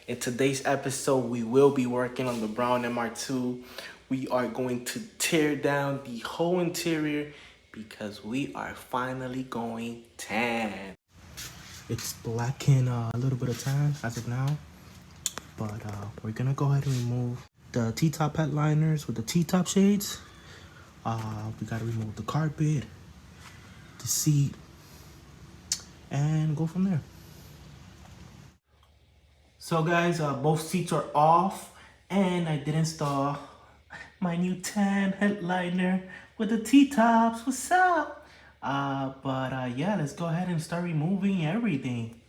In today's episode, we will be working on the Brown MR2. We are going to tear down the whole interior because we are finally going tan. It's black and a little bit of tan as of now, but we're gonna go ahead and remove the T-top headliners with the T-top shades. We gotta remove the carpet, the seat, and go from there. So guys, both seats are off, and I did install my new tan headliner with the T-tops. What's up? Yeah, let's go ahead and start removing everything.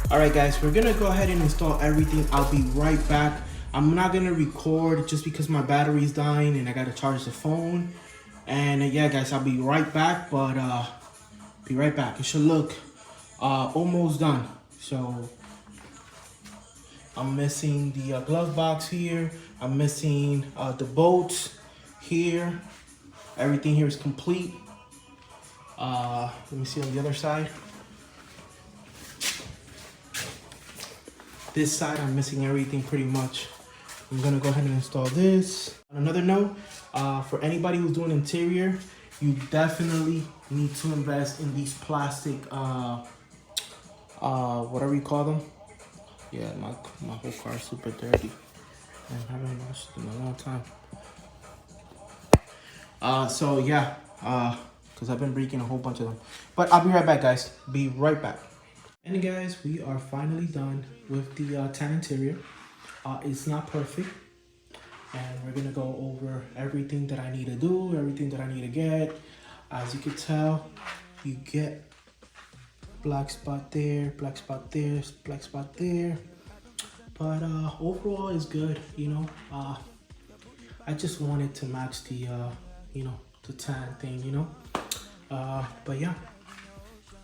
Alright guys, we're gonna go ahead and install everything. I'll be right back. I'm not gonna record just because my battery's dying and I gotta charge the phone. And yeah guys, I'll be right back, but be right back. It should look almost done. So I'm missing the glove box here. I'm missing the bolts here. Everything here is complete. Let me see on the other side. This side, I'm missing everything pretty much. I'm gonna go ahead and install this. On another note, for anybody who's doing interior, you definitely need to invest in these plastic, whatever you call them. Yeah, my whole car is super dirty. And I haven't washed it in a long time. So yeah, because I've been breaking a whole bunch of them. But I'll be right back, guys. Be right back. And guys, we are finally done with the tan interior. It's not perfect, and we're gonna go over everything that I need to do, everything that I need to get. As you can tell, you get black spot there, black spot there, black spot there. But overall, it's good. You know, I just wanted to match the you know, the tan thing. You know, but yeah.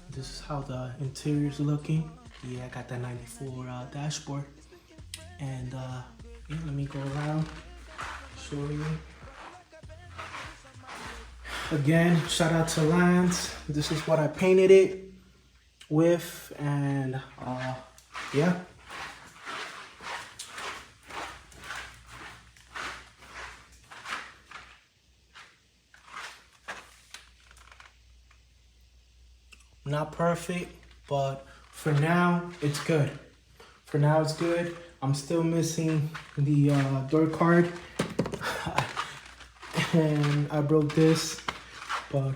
This is how the interior is looking. Yeah, I got that 94 dashboard. And yeah, let go around, show you. Again, shout out to Lance. This is what I painted it with, and yeah. Not perfect, but for now, it's good. For now, it's good. I'm still missing the door card. And I broke this, but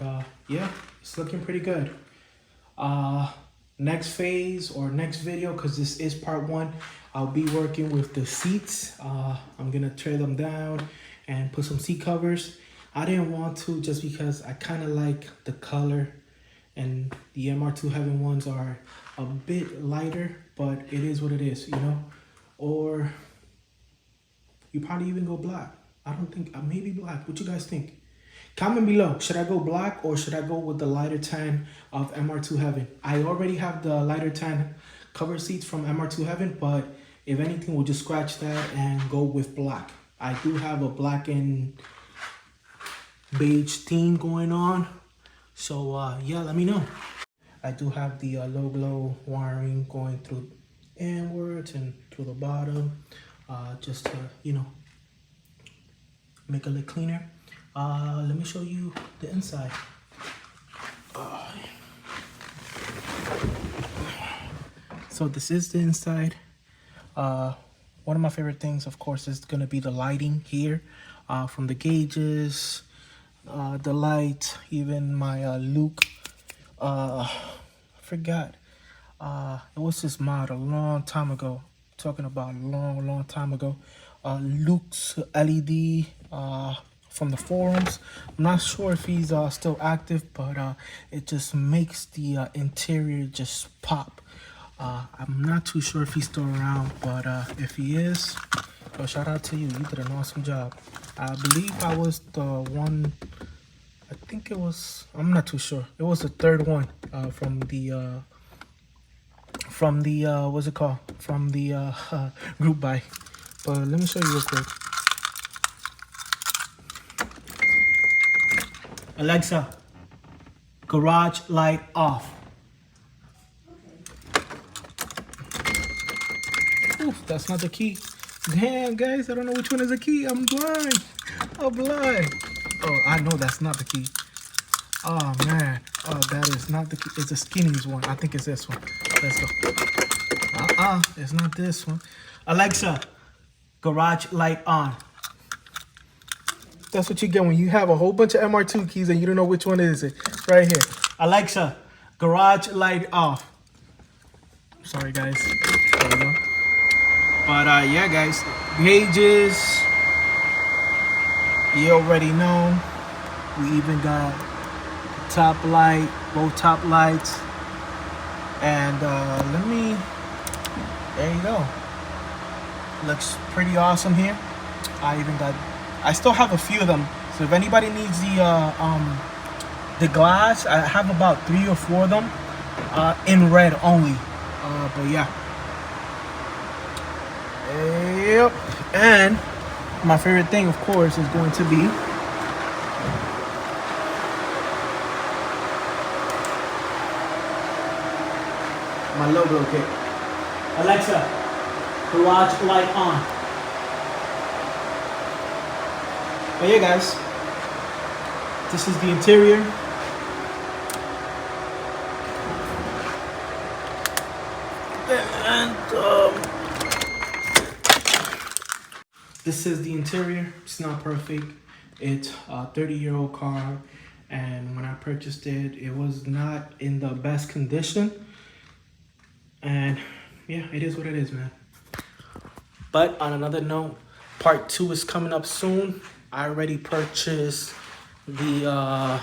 yeah, it's looking pretty good. Next phase or next video, because this is part 1, I'll be working with the seats. I'm gonna tear them down and put some seat covers. I didn't want to just because I kind of like the color, and the MR2 Heaven ones are a bit lighter, but it is what it is, you know? Or you probably even go black. I don't think, maybe black. What you guys think? Comment below. Should I go black or should I go with the lighter tan of MR2 Heaven? I already have the lighter tan cover seats from MR2 Heaven, but if anything, we'll just scratch that and go with black. I do have a black and beige theme going on. So yeah, let me know. I do have the low glow wiring going through inwards and through the bottom, just to, you know, make it look cleaner. Let me show you the inside. So this is the inside. One of my favorite things, of course, is gonna be the lighting here, from the gauges, the light, even my Luke, I forgot, it was this mod a long time ago, talking about a long time ago, Luke's LED from the forums. I'm not sure if he's still active, but it just makes the interior just pop. I'm not too sure if he's still around, but if he is, well, shout out to you. You did an awesome job. I believe I was the one, I think it was, I'm not too sure. It was the third one from the what's it called? From the group buy. But let me show you real quick. Alexa, garage light off. Oof, that's not the key. Damn, guys, I don't know which one is the key. I'm blind. I'm blind. Oh, I know that's not the key. Oh, man. Oh, that is not the key. It's the skinnies one. I think it's this one. Let's go. It's not this one. Alexa, garage light on. That's what you get when you have a whole bunch of MR2 keys and you don't know which one is it. Right here. Alexa, garage light off. Sorry, guys. There we go. But yeah, guys, gauges, you already know. We even got top light, both top lights, and there you go. Looks pretty awesome here. I still have a few of them. So if anybody needs the glass, I have about 3 or 4 of them, in red only. But yeah. Yep. And my favorite thing, of course, is going to be my logo kit. Alexa, garage light on. But yeah, guys, this is the interior. And this is the interior. It's not perfect. It's a 30-year-old car, and when I purchased it, it was not in the best condition. And yeah, it is what it is, man. But on another note, part 2 is coming up soon. I already purchased the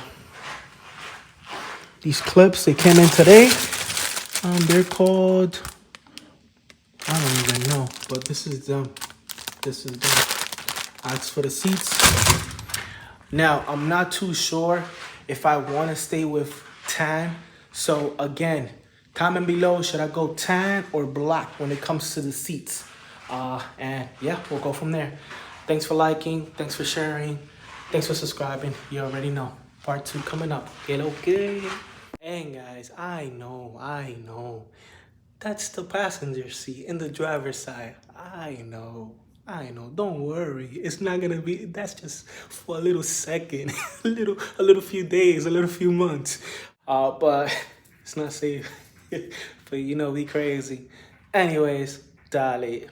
these clips. They came in today. They're called, I don't even know, but this is them. This is them. Ask for the seats. Now, I'm not too sure if I want to stay with tan. So again, comment below, should I go tan or black when it comes to the seats? And yeah, we'll go from there. Thanks for liking. Thanks for sharing. Thanks for subscribing. You already know. Part 2 coming up. Get okay. And guys, I know. That's the passenger seat in the driver's side. I know. Don't worry. It's not gonna be. That's just for a little second, a little few days, a little few months. But it's not safe. But you know, we crazy. Anyways, dale.